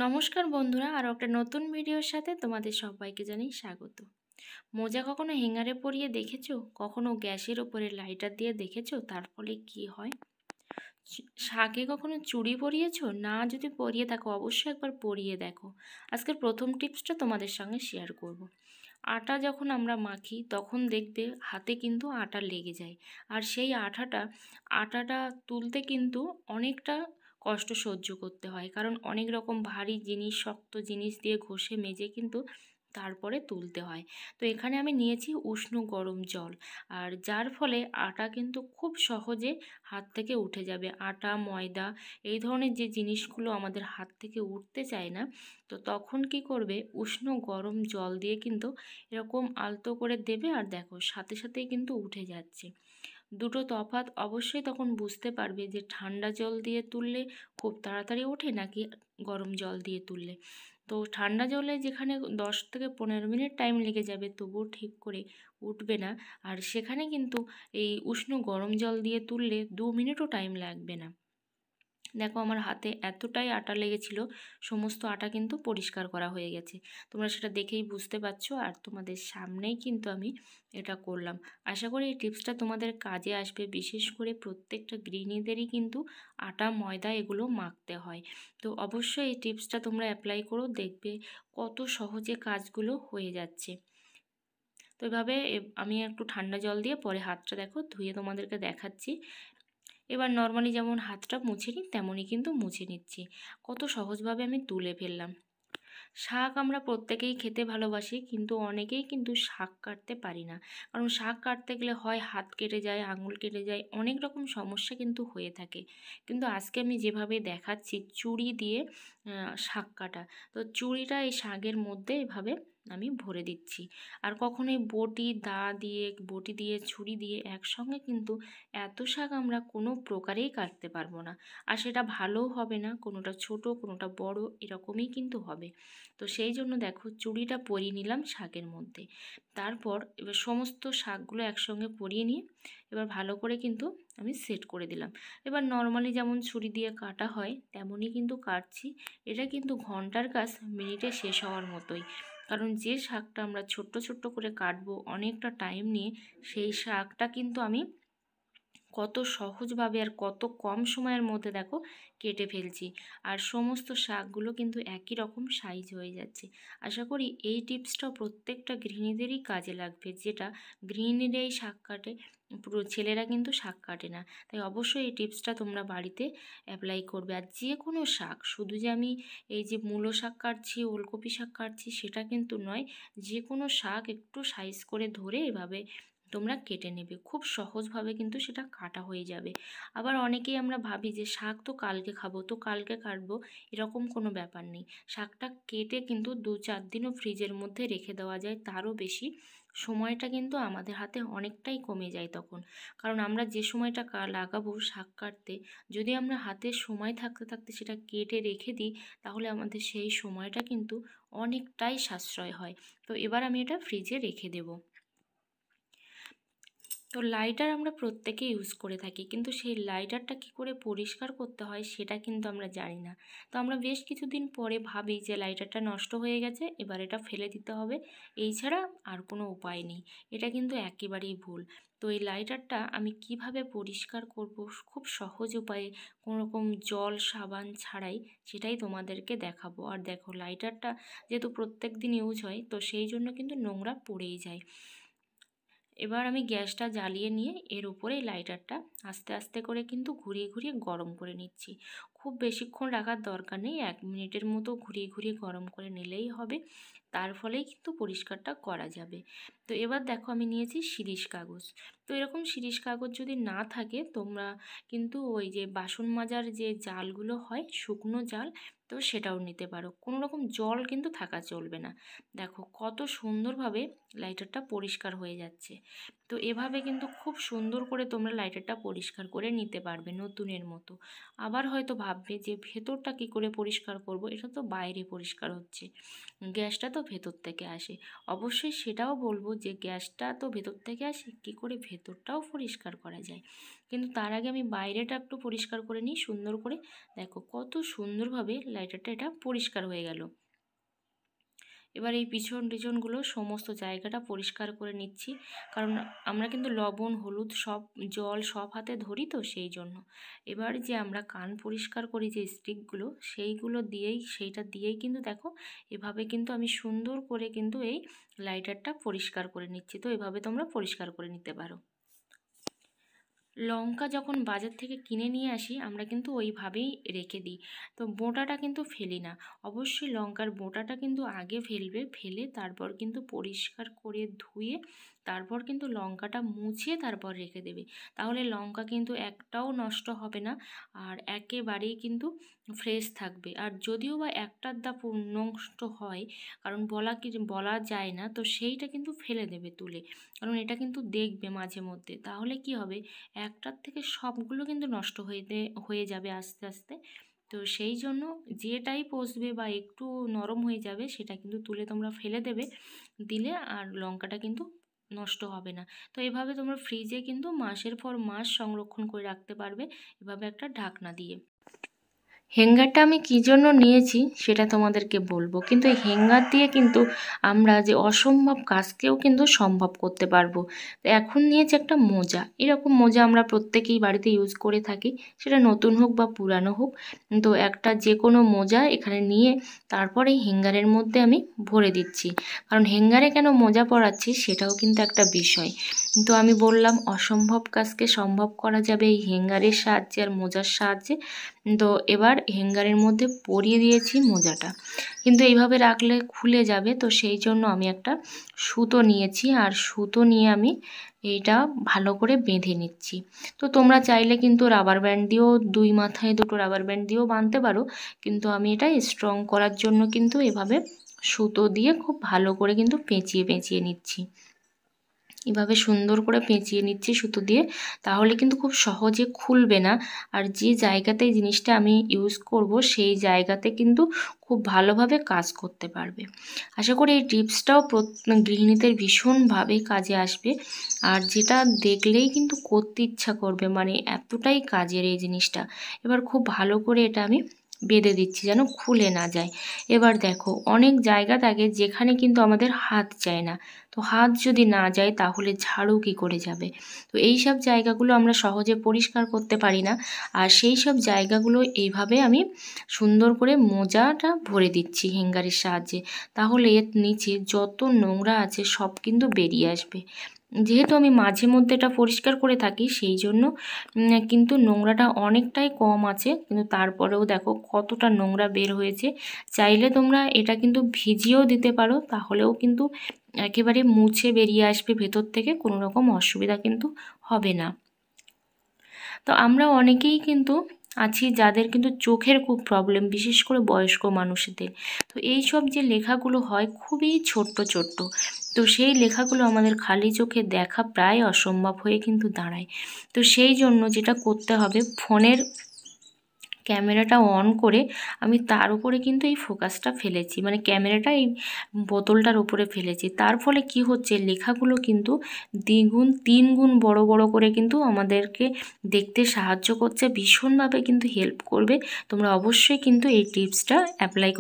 নমস্কার বন্ধুরা, আরও একটা নতুন ভিডিওর সাথে তোমাদের সবাইকে জানাই স্বাগত। মোজা কখনো হ্যাঙ্গারে পরিয়ে দেখেছো? কখনো গ্যাসের ওপরে লাইটার দিয়ে দেখেছো তার ফলে কি হয়? শাকে কখনো চুড়ি পরিয়েছো? না, যদি পরিয়ে থাকো অবশ্যই একবার পরিয়ে দেখো। আজকের প্রথম টিপসটা তোমাদের সঙ্গে শেয়ার করব। আটা যখন আমরা মাখি তখন দেখবে হাতে কিন্তু আটা লেগে যায়, আর সেই আটাটা তুলতে কিন্তু অনেকটা কষ্ট সহ্য করতে হয়, কারণ অনেক রকম ভারী জিনিস, শক্ত জিনিস দিয়ে ঘষে মেজে কিন্তু তারপরে তুলতে হয়। তো এখানে আমি নিয়েছি উষ্ণ গরম জল, আর যার ফলে আটা কিন্তু খুব সহজে হাত থেকে উঠে যাবে। আটা, ময়দা এই ধরনের যে জিনিসগুলো আমাদের হাত থেকে উঠতে চায় না, তো তখন কি করবে, উষ্ণ গরম জল দিয়ে কিন্তু এরকম আলতো করে দেবে, আর দেখো সাথে সাথেই কিন্তু উঠে যাচ্ছে। দুটো তফাৎ অবশ্যই তখন বুঝতে পারবে যে ঠান্ডা জল দিয়ে তুললে খুব তাড়াতাড়ি ওঠে নাকি গরম জল দিয়ে তুললে। তো ঠান্ডা জলে যেখানে 10 থেকে 15 মিনিট টাইম লেগে যাবে তবুও ঠিক করে উঠবে না, আর সেখানে কিন্তু এই উষ্ণ গরম জল দিয়ে তুললে 2 মিনিটও টাইম লাগবে না। দেখো আমার হাতে এতটাই আটা লেগেছিল, সমস্ত আটা কিন্তু পরিষ্কার করা হয়ে গেছে। তোমরা সেটা দেখেই বুঝতে পারছো, আর তোমাদের সামনেই কিন্তু আমি এটা করলাম। আশা করি এই টিপসটা তোমাদের কাজে আসবে। বিশেষ করে প্রত্যেকটা গৃহিণীদেরই কিন্তু আটা, ময়দা এগুলো মাখতে হয়। তো অবশ্যই এই টিপসটা তোমরা অ্যাপ্লাই করো, দেখবে কত সহজে কাজগুলো হয়ে যাচ্ছে। তো এভাবে আমি একটু ঠান্ডা জল দিয়ে পরে হাতটা দেখো ধুয়ে তোমাদেরকে দেখাচ্ছি। এবার নর্মালি যেমন হাতটা মুছে নিই তেমনই কিন্তু মুছে নিচ্ছি। কত সহজভাবে আমি তুলে ফেললাম। শাক আমরা প্রত্যেকেই খেতে ভালোবাসি, কিন্তু অনেকেই কিন্তু শাক কাটতে পারি না। কারণ শাক কাটতে গেলে হয় হাত কেটে যায়, আঙুল কেটে যায়, অনেক রকম সমস্যা কিন্তু হয়ে থাকে। কিন্তু আজকে আমি যেভাবে দেখাচ্ছি চুড়ি দিয়ে শাক কাটা, তো চুড়িটা এই শাকের মধ্যে এভাবে আমি ভরে দিচ্ছি। আর কখনোই বটি দিয়ে ছুরি দিয়ে একসঙ্গে কিন্তু এত শাক আমরা কোনো প্রকারেই কাটতে পারবো না। আর সেটা ভালোও হবে না, কোনোটা ছোট কোনোটা বড় এরকমই কিন্তু হবে। তো সেই জন্য দেখো চুড়িটা পরিয়ে নিলাম শাকের মধ্যে। তারপর এবার সমস্ত শাকগুলো একসঙ্গে পরিয়ে নিয়ে এবার ভালো করে কিন্তু আমি সেট করে দিলাম। এবার নর্মালি যেমন ছুরি দিয়ে কাটা হয় তেমনই কিন্তু কাটছি। এটা কিন্তু ঘন্টার কাজ মিনিটে শেষ হওয়ার মতোই, কারণ যে শাকটা আমরা ছোট্ট ছোট্ট করে কাটবো অনেকটা টাইম নিয়ে, সেই শাকটা কিন্তু আমি কত সহজভাবে আর কত কম সময়ের মধ্যে দেখো কেটে ফেলছি। আর সমস্ত শাকগুলো কিন্তু একই রকম সাইজ হয়ে যাচ্ছে। আশা করি এই টিপসটাও প্রত্যেকটা গৃহিণীদেরই কাজে লাগবে, যেটা গৃহিণীরাই শাক কাটে, পুরো ছেলেরা কিন্তু শাক কাটে না। তাই অবশ্যই এই টিপসটা তোমরা বাড়িতে অ্যাপ্লাই করবে। আর যে কোনো শাক, শুধু যে আমি এই যে মূলো শাক কাটছি, ওলকপি শাক কাটছি সেটা কিন্তু নয়, যে কোনো শাক একটু সাইজ করে ধরে এভাবে তোমরা কেটে নেবে, খুব সহজভাবে কিন্তু সেটা কাটা হয়ে যাবে। আবার অনেকেই আমরা ভাবি যে শাক তো কালকে খাবো, তো কালকে কাটবো, এরকম কোনো ব্যাপার নেই। শাকটা কেটে কিন্তু 2-4 দিনও ফ্রিজের মধ্যে রেখে দেওয়া যায়, তারও বেশি। সময়টা কিন্তু আমাদের হাতে অনেকটাই কমে যায় তখন, কারণ আমরা যে সময়টা লাগাবো শাক কাটতে, যদি আমরা হাতে সময় থাকতে থাকতে সেটা কেটে রেখে দিই, তাহলে আমাদের সেই সময়টা কিন্তু অনেকটাই সাশ্রয় হয়। তো এবার আমি এটা ফ্রিজে রেখে দেবো। তো লাইটার আমরা প্রত্যেকে ইউজ করে থাকি, কিন্তু সেই লাইটারটা কী করে পরিষ্কার করতে হয় সেটা কিন্তু আমরা জানি না। তো আমরা বেশ কিছুদিন পরে ভাবি যে লাইটারটা নষ্ট হয়ে গেছে, এবার এটা ফেলে দিতে হবে, এই ছাড়া আর কোনো উপায় নেই। এটা কিন্তু একেবারেই ভুল। তো এই লাইটারটা আমি কিভাবে পরিষ্কার করব খুব সহজ উপায়ে, কোনো রকম জল সাবান ছাড়াই, সেটাই তোমাদেরকে দেখাবো। আর দেখো লাইটারটা যেহেতু প্রত্যেক দিন ইউজ হয়, তো সেই জন্য কিন্তু নোংরা পড়েই যায়। এবার আমি গ্যাসটা জ্বালিয়ে নিয়ে এর উপরে লাইটারটা আস্তে আস্তে করে কিন্তু ঘুরিয়ে ঘুরিয়ে গরম করে নিচ্ছি। খুব বেশিক্ষণ রাখার দরকার নেই, 1 মিনিটের মতো ঘুরিয়ে ঘুরিয়ে গরম করে নিলেই হবে। তার ফলেই কিন্তু পরিষ্কারটা করা যাবে। তো এবার দেখো আমি নিয়েছি শিরীষ কাগজ। তো এরকম শিরীষ কাগজ যদি না থাকে, তোমরা কিন্তু ওই যে বাসন মাজার যে জালগুলো হয়, শুকনো জাল, তো সেটাও নিতে পারো। কোনো রকম জল কিন্তু থাকা চলবে না। দেখো কত সুন্দরভাবে লাইটারটা পরিষ্কার হয়ে যাচ্ছে। তো এভাবে কিন্তু খুব সুন্দর করে তোমরা লাইটারটা পরিষ্কার করে নিতে পারবে নতুনের মতো। আবার হয়তো ভাববে যে ভেতরটা কী করে পরিষ্কার করব, এটা তো বাইরে পরিষ্কার হচ্ছে, গ্যাসটা তো ভেতর থেকে আসে। অবশ্যই সেটাও বলবো যে গ্যাসটা তো ভেতর থেকে আসে, কী করে ভেতরটাও পরিষ্কার করা যায়। কিন্তু তার আগে আমি বাইরেটা একটু পরিষ্কার করে নিই সুন্দর করে। দেখো কত সুন্দরভাবে লাইটারটা এটা পরিষ্কার হয়ে গেল। এবার এই পিছন টিছনগুলো সমস্ত জায়গাটা পরিষ্কার করে নিচ্ছি, কারণ আমরা কিন্তু লবণ হলুদ সব জল সব হাতে ধরি তো সেই জন্য। এবার যে আমরা কান পরিষ্কার করি যে স্টিকগুলো, সেইটা দিয়েই কিন্তু দেখো এভাবে কিন্তু আমি সুন্দর করে কিন্তু এই লাইটারটা পরিষ্কার করে নিচ্ছি। তো এভাবে তোমরা পরিষ্কার করে নিতে পারো। লঙ্কা যখন বাজার থেকে কিনে নিয়ে আসি আমরা কিন্তু ওইভাবেই রেখে দিই, তো বোঁটাটা কিন্তু ফেলি না। অবশ্যই লঙ্কার বোঁটাটা কিন্তু আগে ফেলবে, ফেলে তারপর কিন্তু পরিষ্কার করে ধুয়ে তারপর কিন্তু লঙ্কাটা মুছিয়ে তারপর রেখে দেবে। তাহলে লঙ্কা কিন্তু একটাও নষ্ট হবে না, আর একেবারেই কিন্তু ফ্রেশ থাকবে। আর যদিও বা একটার নষ্ট হয়, কারণ বলা যায় না, তো সেইটা কিন্তু ফেলে দেবে তুলে, কারণ এটা কিন্তু দেখবে মাঝে মধ্যে, তাহলে কি হবে একটার থেকে সবগুলো কিন্তু নষ্ট হয়ে যাবে আস্তে আস্তে। তো সেই জন্য যেটাই পচবে বা একটু নরম হয়ে যাবে সেটা কিন্তু তুলে তোমরা ফেলে দেবে, দিলে আর লঙ্কাটা কিন্তু নষ্ট হবে না। তো এভাবে তোমরা ফ্রিজে কিন্তু মাসের পর মাস সংরক্ষণ করে রাখতে পারবে এভাবে একটা ঢাকনা দিয়ে। হ্যাঙ্গারটা আমি কী জন্য নিয়েছি সেটা তোমাদেরকে বলবো, কিন্তু এই হ্যাঙ্গার দিয়ে কিন্তু আমরা যে অসম্ভব কাজকেও কিন্তু সম্ভব করতে পারবো। তো এখন নিয়েছি একটা মোজা, এরকম মোজা আমরা প্রত্যেকেই বাড়িতে ইউজ করে থাকি, সেটা নতুন হোক বা পুরানো হোক। তো একটা যে কোনো মোজা এখানে নিয়ে তারপরে এই হ্যাঙ্গারের মধ্যে আমি ভরে দিচ্ছি, কারণ হ্যাঙ্গারে কেন মোজা পরাচ্ছি সেটাও কিন্তু একটা বিষয়। তো আমি বললাম অসম্ভব কাজকে সম্ভব করা যাবে এই হ্যাঙ্গারের সাহায্যে আর মোজার সাহায্যে। তো এবার হ্যাঙ্গারের মধ্যে পরিয়ে দিয়েছি মোজাটা, কিন্তু এইভাবে রাখলে খুলে যাবে, তো সেই জন্য আমি একটা সুতো নিয়েছি, আর সুতো নিয়ে আমি এইটা ভালো করে বেঁধে নিচ্ছি। তো তোমরা চাইলে কিন্তু রাবার ব্যান্ড দিয়েও দুই মাথায় দুটো রাবার ব্যান্ড দিয়েও বাঁধতে পারো, কিন্তু আমি এটা স্ট্রং করার জন্য কিন্তু এভাবে সুতো দিয়ে খুব ভালো করে কিন্তু পেঁচিয়ে নিচ্ছি। এভাবে সুন্দর করে পেঁচিয়ে নিচ্ছি সুতো দিয়ে, তাহলে কিন্তু খুব সহজে খুলবে না, আর যে জায়গাতে জিনিসটা আমি ইউজ করব সেই জায়গাতে কিন্তু খুব ভালোভাবে কাজ করতে পারবে। আশা করি এই টিপসটাও গৃহিণীদের ভীষণভাবে কাজে আসবে, আর যেটা দেখলেই কিন্তু করতে ইচ্ছা করবে, মানে এতটাই কাজের এই জিনিসটা। এবার খুব ভালো করে এটা আমি বেঁধে দিচ্ছি যেন খুলে না যায়। এবার দেখো অনেক জায়গা থাকে যেখানে কিন্তু আমাদের হাত যায় না, তো হাত যদি না যায় তাহলে ঝাড়ু কী করে যাবে। তো এই সব জায়গাগুলো আমরা সহজে পরিষ্কার করতে পারি না, আর সেই সব জায়গাগুলো এইভাবে আমি সুন্দর করে মোজাটা ভরে দিচ্ছি হ্যাঙ্গারের সাহায্যে, তাহলে এর নিচে যত নোংরা আছে সব কিন্তু বেরিয়ে আসবে। যেহেতু আমি মাঝে মধ্যে এটা পরিষ্কার করে থাকি সেই জন্য কিন্তু নোংরাটা অনেকটাই কম আছে, কিন্তু তারপরেও দেখো কতটা নোংরা বের হয়েছে। চাইলে তোমরা এটা কিন্তু ভিজিয়েও দিতে পারো, তাহলেও কিন্তু একেবারে মুছে বেরিয়ে আসবে ভেতর থেকে, কোনো রকম অসুবিধা কিন্তু হবে না। তো আমরা অনেকেই কিন্তু আছি যাদের কিন্তু চোখের খুব প্রবলেম, বিশেষ করে বয়স্ক মানুষদের। তো এই সব যে লেখাগুলো হয় খুবই ছোট্ট, তো সেই লেখাগুলো আমাদের খালি চোখে দেখা প্রায় অসম্ভব হয়ে কিন্তু দাঁড়ায়। তো সেই জন্য যেটা করতে হবে, ফোনের ক্যামেরাটা অন করে আমি তার উপরে কিন্তু এই ফোকাসটা ফেলেছি, মানে ক্যামেরাটা এই বোতলটার উপরে ফেলেছি। তার ফলে কি হচ্ছে, লেখাগুলো কিন্তু দ্বিগুণ তিনগুণ বড় বড় করে কিন্তু আমাদেরকে দেখতে সাহায্য করছে, ভীষণভাবে কিন্তু হেল্প করবে। তোমরা অবশ্যই কিন্তু এই টিপসটা অ্যাপ্লাই করতে